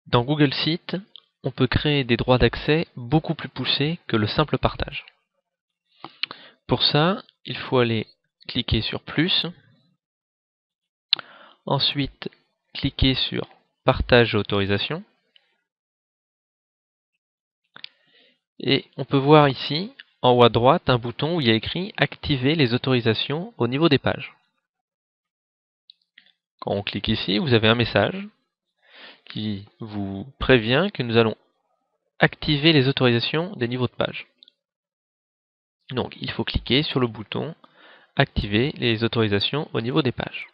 Dans Google Sites, on peut créer des droits d'accès beaucoup plus poussés que le simple partage. Pour ça, il faut aller cliquer sur plus, ensuite cliquer sur partage et autorisation, et on peut voir ici, en haut à droite, un bouton où il y a écrit activer les autorisations au niveau des pages. Quand on clique ici, vous avez un message qui vous prévient que nous allons activer les autorisations des niveaux de page. Donc il faut cliquer sur le bouton activer les autorisations au niveau des pages.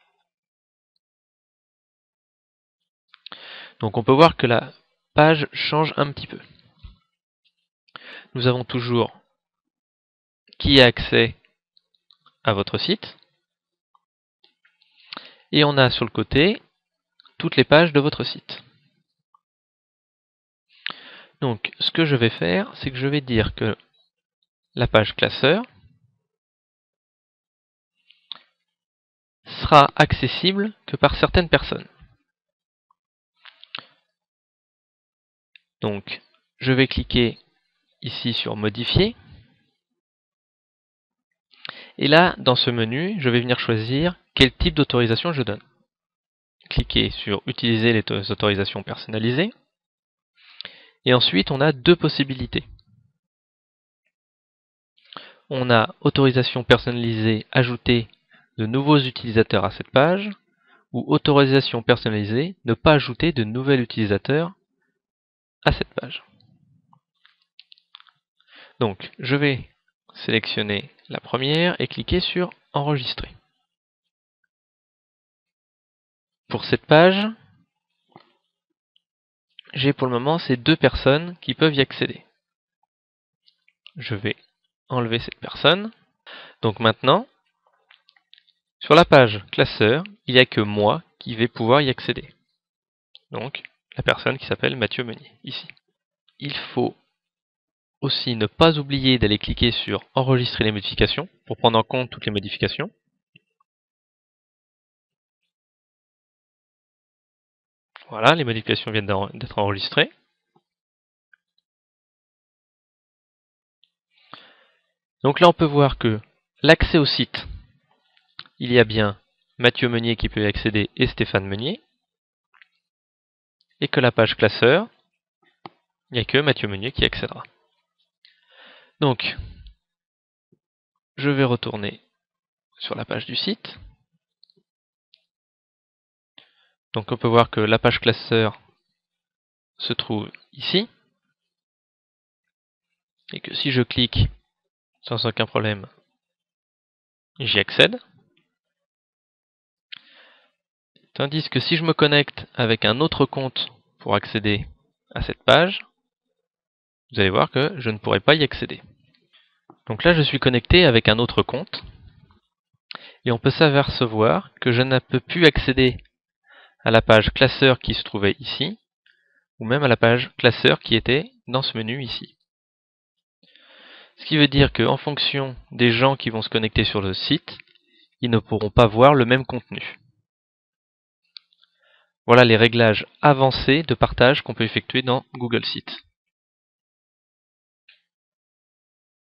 Donc on peut voir que la page change un petit peu. Nous avons toujours qui a accès à votre site, et on a sur le côté toutes les pages de votre site. Donc ce que je vais faire, c'est que je vais dire que la page classeur sera accessible que par certaines personnes. Donc je vais cliquer ici sur modifier, et là dans ce menu je vais venir choisir quel type d'autorisation je donne. Cliquez sur utiliser les autorisations personnalisées, et ensuite on a deux possibilités. On a autorisation personnalisée ajouter de nouveaux utilisateurs à cette page, ou autorisation personnalisée ne pas ajouter de nouvel utilisateur à cette page. Donc je vais sélectionner la première et cliquer sur enregistrer. Pour cette page, j'ai pour le moment ces deux personnes qui peuvent y accéder. Je vais enlever cette personne. Donc maintenant, sur la page classeur, il n'y a que moi qui vais pouvoir y accéder. Donc, la personne qui s'appelle Mathieu Meunier, ici. Il faut aussi ne pas oublier d'aller cliquer sur enregistrer les modifications pour prendre en compte toutes les modifications. Voilà, les modifications viennent d'être enregistrées. Donc là, on peut voir que l'accès au site, il y a bien Mathieu Meunier qui peut y accéder et Stéphane Meunier. Et que la page classeur, il n'y a que Mathieu Meunier qui accédera. Donc, je vais retourner sur la page du site. Donc on peut voir que la page classeur se trouve ici. Et que si je clique sans aucun problème, j'y accède. Tandis que si je me connecte avec un autre compte pour accéder à cette page, vous allez voir que je ne pourrai pas y accéder. Donc là, je suis connecté avec un autre compte. Et on peut s'apercevoir que je ne peux plus accéder à la page classeur qui se trouvait ici, ou même à la page classeur qui était dans ce menu ici. Ce qui veut dire qu'en fonction des gens qui vont se connecter sur le site, ils ne pourront pas voir le même contenu. Voilà les réglages avancés de partage qu'on peut effectuer dans Google Sites.